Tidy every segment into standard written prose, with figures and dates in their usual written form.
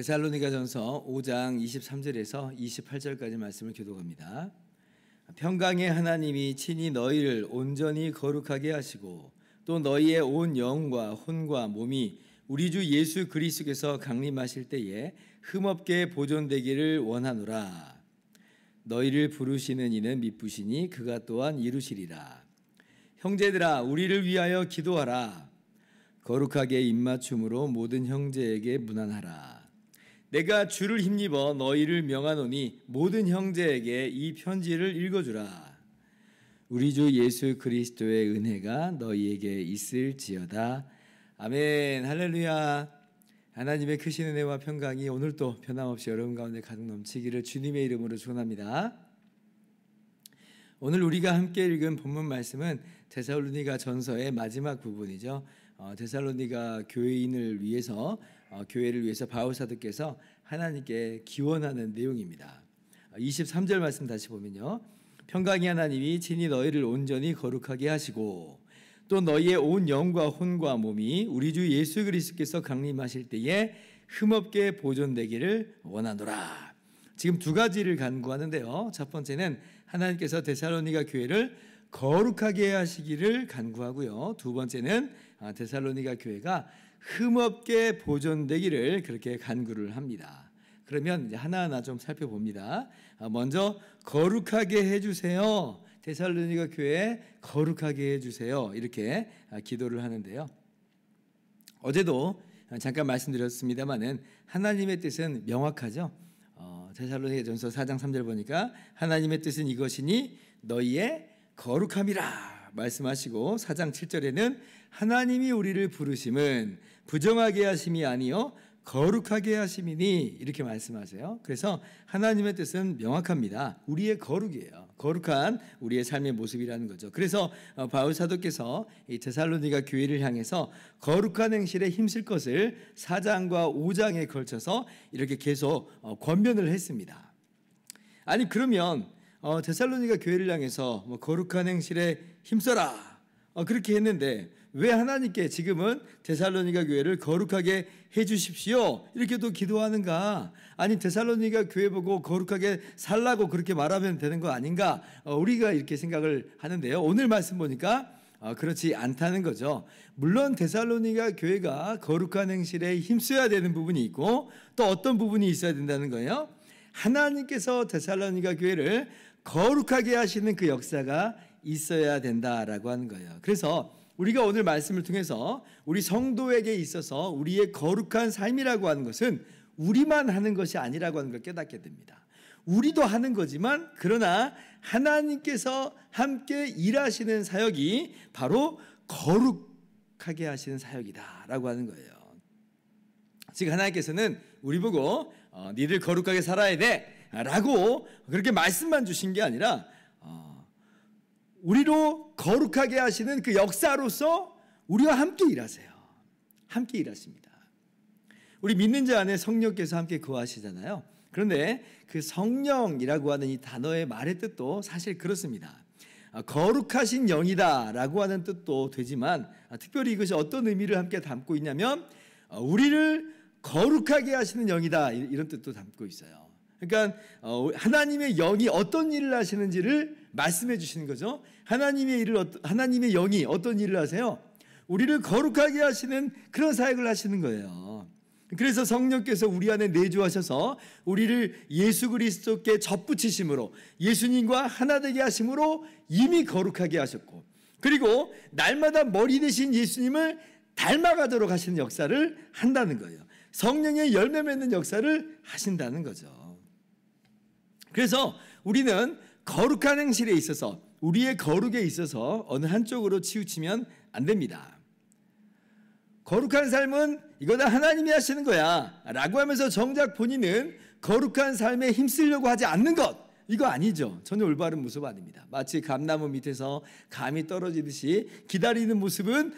데살로니가전서 5장 23절에서 28절까지 말씀을 교독합니다. 평강의 하나님이 친히 너희를 온전히 거룩하게 하시고 또 너희의 온 영과 혼과 몸이 우리 주 예수 그리스도께서 강림하실 때에 흠없게 보존되기를 원하노라. 너희를 부르시는 이는 미쁘시니 그가 또한 이루시리라. 형제들아, 우리를 위하여 기도하라. 거룩하게 입맞춤으로 모든 형제에게 문안하라. 내가 주를 힘입어 너희를 명하노니 모든 형제에게 이 편지를 읽어주라. 우리 주 예수 그리스도의 은혜가 너희에게 있을지어다. 아멘. 할렐루야. 하나님의 크신 은혜와 평강이 오늘도 변함없이 여러분 가운데 가득 넘치기를 주님의 이름으로 축원합니다. 오늘 우리가 함께 읽은 본문 말씀은 데살로니가 전서의 마지막 부분이죠. 데살로니가 교회인을 위해서 교회를 위해서 바울 사도께서 하나님께 기원하는 내용입니다. 23절 말씀 다시 보면요, 평강의 하나님이 친히 너희를 온전히 거룩하게 하시고 또 너희의 온 영과 혼과 몸이 우리 주 예수 그리스도께서 강림하실 때에 흠없게 보존되기를 원하노라. 지금 두 가지를 간구하는데요, 첫 번째는 하나님께서 데살로니가 교회를 거룩하게 하시기를 간구하고요, 두 번째는 데살로니가 교회가 흠없게 보존되기를 그렇게 간구를 합니다. 그러면 이제 하나하나 좀 살펴봅니다. 먼저 거룩하게 해주세요. 데살로니가 교회 거룩하게 해주세요. 이렇게 기도를 하는데요. 어제도 잠깐 말씀드렸습니다마는 하나님의 뜻은 명확하죠. 데살로니가전서 4장 3절 보니까 하나님의 뜻은 이것이니 너희의 거룩함이라 말씀하시고, 4장 7절에는 하나님이 우리를 부르심은 부정하게 하심이 아니요 거룩하게 하심이니 이렇게 말씀하세요. 그래서 하나님의 뜻은 명확합니다. 우리의 거룩이에요. 거룩한 우리의 삶의 모습이라는 거죠. 그래서 바울 사도께서 이 데살로니가 교회를 향해서 거룩한 행실에 힘쓸 것을 4장과 5장에 걸쳐서 이렇게 계속 권면을 했습니다. 아니 그러면 데살로니가 교회를 향해서 거룩한 행실에 힘써라 그렇게 했는데 왜 하나님께 지금은 데살로니가 교회를 거룩하게 해주십시오 이렇게 또 기도하는가? 아니 데살로니가 교회 보고 거룩하게 살라고 그렇게 말하면 되는 거 아닌가? 우리가 이렇게 생각을 하는데요, 오늘 말씀 보니까 그렇지 않다는 거죠. 물론 데살로니가 교회가 거룩한 행실에 힘써야 되는 부분이 있고 또 어떤 부분이 있어야 된다는 거예요. 하나님께서 데살로니가 교회를 거룩하게 하시는 그 역사가 있어야 된다라고 하는 거예요. 그래서 우리가 오늘 말씀을 통해서 우리 성도에게 있어서 우리의 거룩한 삶이라고 하는 것은 우리만 하는 것이 아니라고 하는 걸 깨닫게 됩니다. 우리도 하는 거지만 그러나 하나님께서 함께 일하시는 사역이 바로 거룩하게 하시는 사역이다라고 하는 거예요. 즉 하나님께서는 우리 보고 니들 거룩하게 살아야 돼 라고 그렇게 말씀만 주신 게 아니라 우리로 거룩하게 하시는 그 역사로서 우리와 함께 일하세요. 함께 일하십니다. 우리 믿는 자 안에 성령께서 함께 거하시잖아요. 그런데 그 성령이라고 하는 이 단어의 말의 뜻도 사실 그렇습니다. 거룩하신 영이다 라고 하는 뜻도 되지만 특별히 이것이 어떤 의미를 함께 담고 있냐면 우리를 거룩하게 하시는 영이다 이런 뜻도 담고 있어요. 그러니까 하나님의 영이 어떤 일을 하시는지를 말씀해 주시는 거죠. 하나님의 영이 어떤 일을 하세요? 우리를 거룩하게 하시는 그런 사역을 하시는 거예요. 그래서 성령께서 우리 안에 내주하셔서 우리를 예수 그리스도께 접붙이심으로 예수님과 하나 되게 하심으로 이미 거룩하게 하셨고, 그리고 날마다 머리 대신 예수님을 닮아가도록 하시는 역사를 한다는 거예요. 성령의 열매 맺는 역사를 하신다는 거죠. 그래서 우리는 거룩한 행실에 있어서 우리의 거룩에 있어서 어느 한쪽으로 치우치면 안 됩니다. 거룩한 삶은 이거다 하나님이 하시는 거야 라고 하면서 정작 본인은 거룩한 삶에 힘쓰려고 하지 않는 것, 이거 아니죠. 전혀 올바른 모습 아닙니다. 마치 감나무 밑에서 감이 떨어지듯이 기다리는 모습은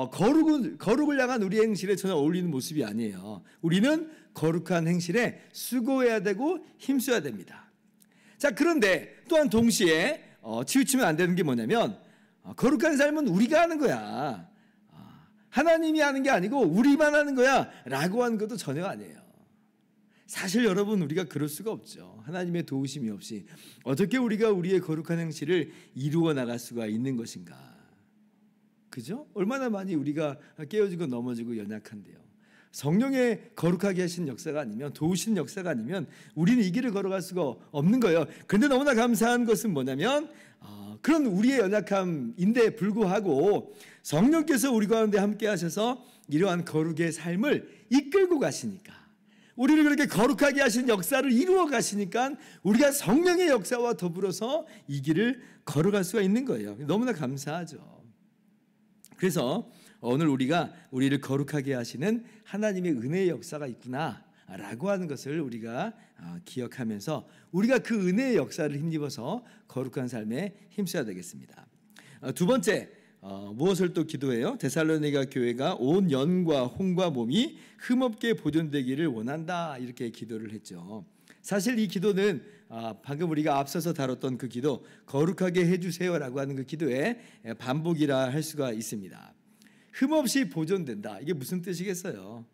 거룩을 향한 우리의 행실에 전혀 어울리는 모습이 아니에요. 우리는 거룩한 행실에 수고해야 되고 힘써야 됩니다. 자, 그런데 또한 동시에 치우치면 안 되는 게 뭐냐면 거룩한 삶은 우리가 하는 거야. 하나님이 하는 게 아니고 우리만 하는 거야 라고 하는 것도 전혀 아니에요. 사실 여러분, 우리가 그럴 수가 없죠. 하나님의 도우심이 없이 어떻게 우리가 우리의 거룩한 행실을 이루어 나갈 수가 있는 것인가? 그죠? 얼마나 많이 우리가 깨어지고 넘어지고 연약한데요. 성령의 거룩하게 하신 역사가 아니면, 도우신 역사가 아니면 우리는 이 길을 걸어갈 수가 없는 거예요. 그런데 너무나 감사한 것은 뭐냐면 그런 우리의 연약함인데 불구하고 성령께서 우리 가운데 함께 하셔서 이러한 거룩의 삶을 이끌고 가시니까, 우리를 그렇게 거룩하게 하신 역사를 이루어 가시니까 우리가 성령의 역사와 더불어서 이 길을 걸어갈 수가 있는 거예요. 너무나 감사하죠. 그래서 오늘 우리가 우리를 거룩하게 하시는 하나님의 은혜의 역사가 있구나라고 하는 것을 우리가 기억하면서 우리가 그 은혜의 역사를 힘입어서 거룩한 삶에 힘써야 되겠습니다. 두 번째, 무엇을 또 기도해요? 데살로니가 교회가 온 영과 혼과 몸이 흠없게 보존되기를 원한다, 이렇게 기도를 했죠. 사실 이 기도는 방금 우리가 앞서서 다뤘던 그 기도, 거룩하게 해주세요라고 하는 그 기도의 반복이라 할 수가 있습니다. 흠없이 보존된다, 이게 무슨 뜻이겠어요?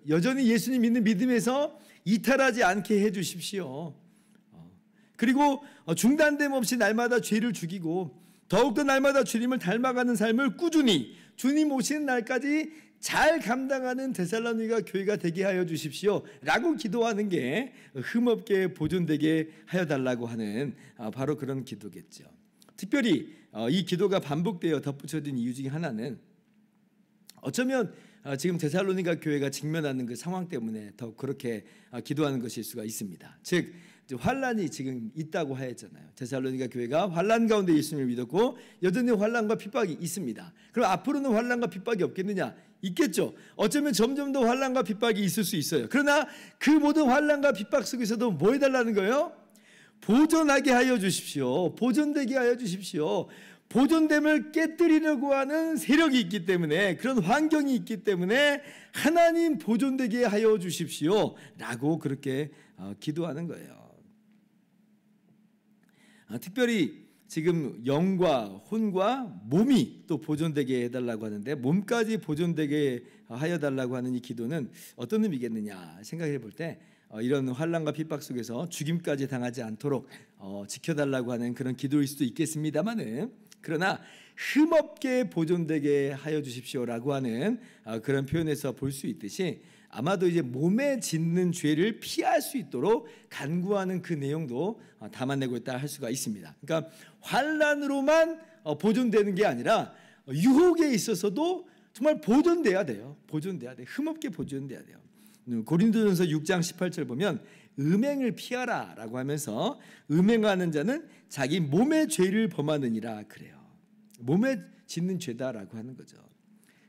여전히 예수님 믿는 믿음에서 이탈하지 않게 해주십시오. 그리고 중단됨 없이 날마다 죄를 죽이고 더욱더 날마다 주님을 닮아가는 삶을 꾸준히 주님 오시는 날까지 잘 감당하는 데살로니가 교회가 되게 하여 주십시오 라고 기도하는 게 흠없게 보존되게 하여 달라고 하는 바로 그런 기도겠죠. 특별히 이 기도가 반복되어 덧붙여진 이유 중에 하나는 어쩌면 지금 데살로니가 교회가 직면하는 그 상황 때문에 더 그렇게 기도하는 것일 수가 있습니다. 즉 환란이 지금 있다고 하였잖아요. 데살로니가 교회가 환란 가운데 예수님을 믿었고 여전히 환란과 핍박이 있습니다. 그럼 앞으로는 환란과 핍박이 없겠느냐? 있겠죠. 어쩌면 점점 더 환란과 핍박이 있을 수 있어요. 그러나 그 모든 환란과 핍박 속에서도 뭐 해달라는 거예요? 보존하게 하여 주십시오. 보존되게 하여 주십시오. 보존됨을 깨뜨리려고 하는 세력이 있기 때문에, 그런 환경이 있기 때문에 하나님 보존되게 하여 주십시오 라고 그렇게 기도하는 거예요. 특별히 지금 영과 혼과 몸이 또 보존되게 해달라고 하는데, 몸까지 보존되게 하여 달라고 하는 이 기도는 어떤 의미겠느냐 생각해 볼 때, 이런 환난과 핍박 속에서 죽임까지 당하지 않도록 지켜달라고 하는 그런 기도일 수도 있겠습니다만은, 그러나 흠없게 보존되게 하여 주십시오라고 하는 그런 표현에서 볼 수 있듯이, 아마도 이제 몸에 짓는 죄를 피할 수 있도록 간구하는 그 내용도 담아내고 있다 할 수가 있습니다. 그러니까 환난으로만 보존되는 게 아니라 유혹에 있어서도 정말 보존돼야 돼요. 보존돼야 돼. 흠없게 보존돼야 돼요. 고린도전서 6장 18절 보면 음행을 피하라라고 하면서, 음행하는 자는 자기 몸의 죄를 범하느니라 그래요. 몸에 짓는 죄다라고 하는 거죠.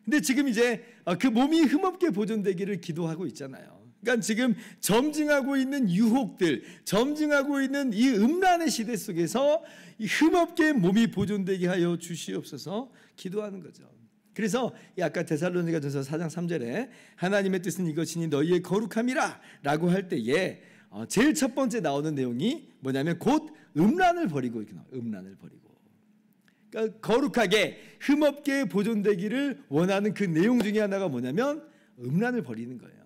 근데 지금 이제 그 몸이 흠없게 보존되기를 기도하고 있잖아요. 그러니까 지금 점증하고 있는 유혹들, 점증하고 있는 이 음란의 시대 속에서 이 흠없게 몸이 보존되게 하여 주시옵소서 기도하는 거죠. 그래서 아까 데살로니가전서 4장 3절에 하나님의 뜻은 이것이니 너희의 거룩함이라 라고 할 때에 제일 첫 번째 나오는 내용이 뭐냐면 곧 음란을 버리고, 이렇게 나와요. 음란을 버리고. 그러니까 거룩하게 흠없게 보존되기를 원하는 그 내용 중에 하나가 뭐냐면 음란을 버리는 거예요.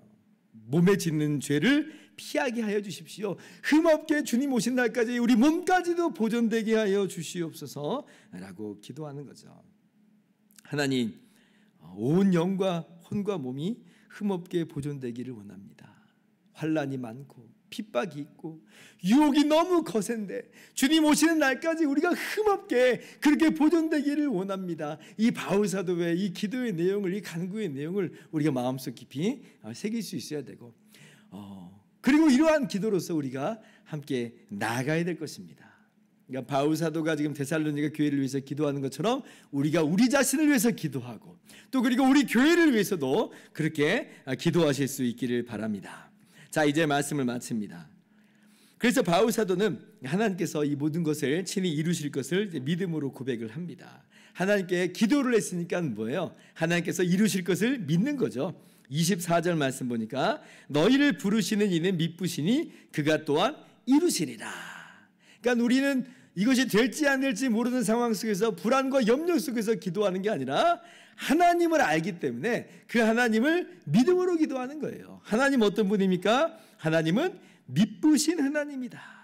몸에 짓는 죄를 피하게 하여 주십시오. 흠없게 주님 오신 날까지 우리 몸까지도 보존되게 하여 주시옵소서 라고 기도하는 거죠. 하나님, 온 영과 혼과 몸이 흠없게 보존되기를 원합니다. 환난이 많고 핍박이 있고 유혹이 너무 거센데 주님 오시는 날까지 우리가 흠없게 그렇게 보존되기를 원합니다. 이 바울 사도의 이 기도의 내용을, 이 간구의 내용을 우리가 마음속 깊이 새길 수 있어야 되고, 그리고 이러한 기도로서 우리가 함께 나아가야 될 것입니다. 그러니까 바울 사도가 지금 데살로니가 교회를 위해서 기도하는 것처럼 우리가 우리 자신을 위해서 기도하고, 또 그리고 우리 교회를 위해서도 그렇게 기도하실 수 있기를 바랍니다. 자, 이제 말씀을 마칩니다. 그래서 바울 사도는 하나님께서 이 모든 것을 친히 이루실 것을 믿음으로 고백을 합니다. 하나님께 기도를 했으니까 뭐예요? 하나님께서 이루실 것을 믿는 거죠. 24절 말씀 보니까 너희를 부르시는 이는 미쁘시니 그가 또한 이루시리라. 그러니까 우리는 이것이 될지 안 될지 모르는 상황 속에서 불안과 염려 속에서 기도하는 게 아니라 하나님을 알기 때문에 그 하나님을 믿음으로 기도하는 거예요. 하나님 어떤 분입니까? 하나님은 미쁘신 하나님이다.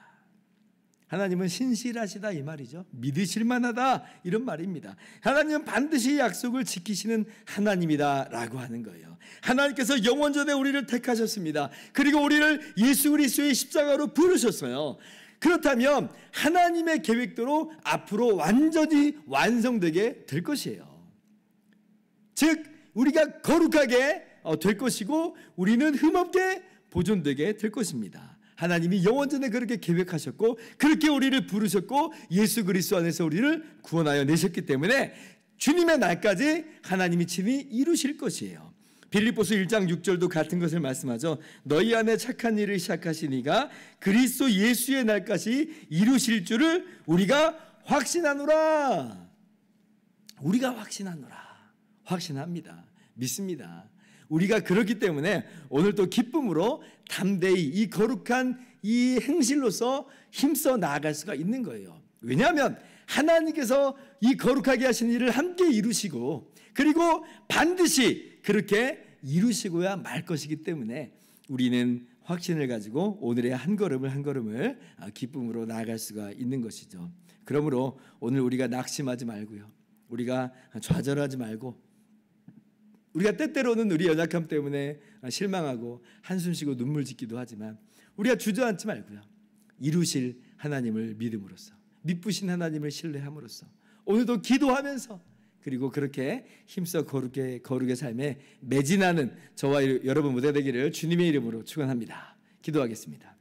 하나님은 신실하시다 이 말이죠. 믿으실 만하다 이런 말입니다. 하나님은 반드시 약속을 지키시는 하나님이다 라고 하는 거예요. 하나님께서 영원전에 우리를 택하셨습니다. 그리고 우리를 예수 그리스도의 십자가로 부르셨어요. 그렇다면 하나님의 계획대로 앞으로 완전히 완성되게 될 것이에요. 즉 우리가 거룩하게 될 것이고 우리는 흠없게 보존되게 될 것입니다. 하나님이 영원전에 그렇게 계획하셨고 그렇게 우리를 부르셨고 예수 그리스도 안에서 우리를 구원하여 내셨기 때문에 주님의 날까지 하나님이 친히 이루실 것이에요. 빌립보서 1장 6절도 같은 것을 말씀하죠. 너희 안에 착한 일을 시작하신 이가 그리스도 예수의 날까지 이루실 줄을 우리가 확신하노라. 우리가 확신합니다. 믿습니다. 우리가 그렇기 때문에 오늘 또 기쁨으로 담대히 이 거룩한 이 행실로서 힘써 나아갈 수가 있는 거예요. 왜냐하면 하나님께서 이 거룩하게 하신 일을 함께 이루시고 그리고 반드시 그렇게 이루시고야 말 것이기 때문에 우리는 확신을 가지고 오늘의 한 걸음을 기쁨으로 나아갈 수가 있는 것이죠. 그러므로 오늘 우리가 낙심하지 말고요. 우리가 좌절하지 말고 우리가 때때로는 우리 연약함 때문에 실망하고 한숨 쉬고 눈물 짓기도 하지만 우리가 주저앉지 말고요. 이루실 하나님을 믿음으로써 믿으신 하나님을 신뢰함으로써 오늘도 기도하면서 그리고 그렇게 힘써 거룩의 삶에 매진하는 저와 여러분 모두 되기를 주님의 이름으로 축원합니다. 기도하겠습니다.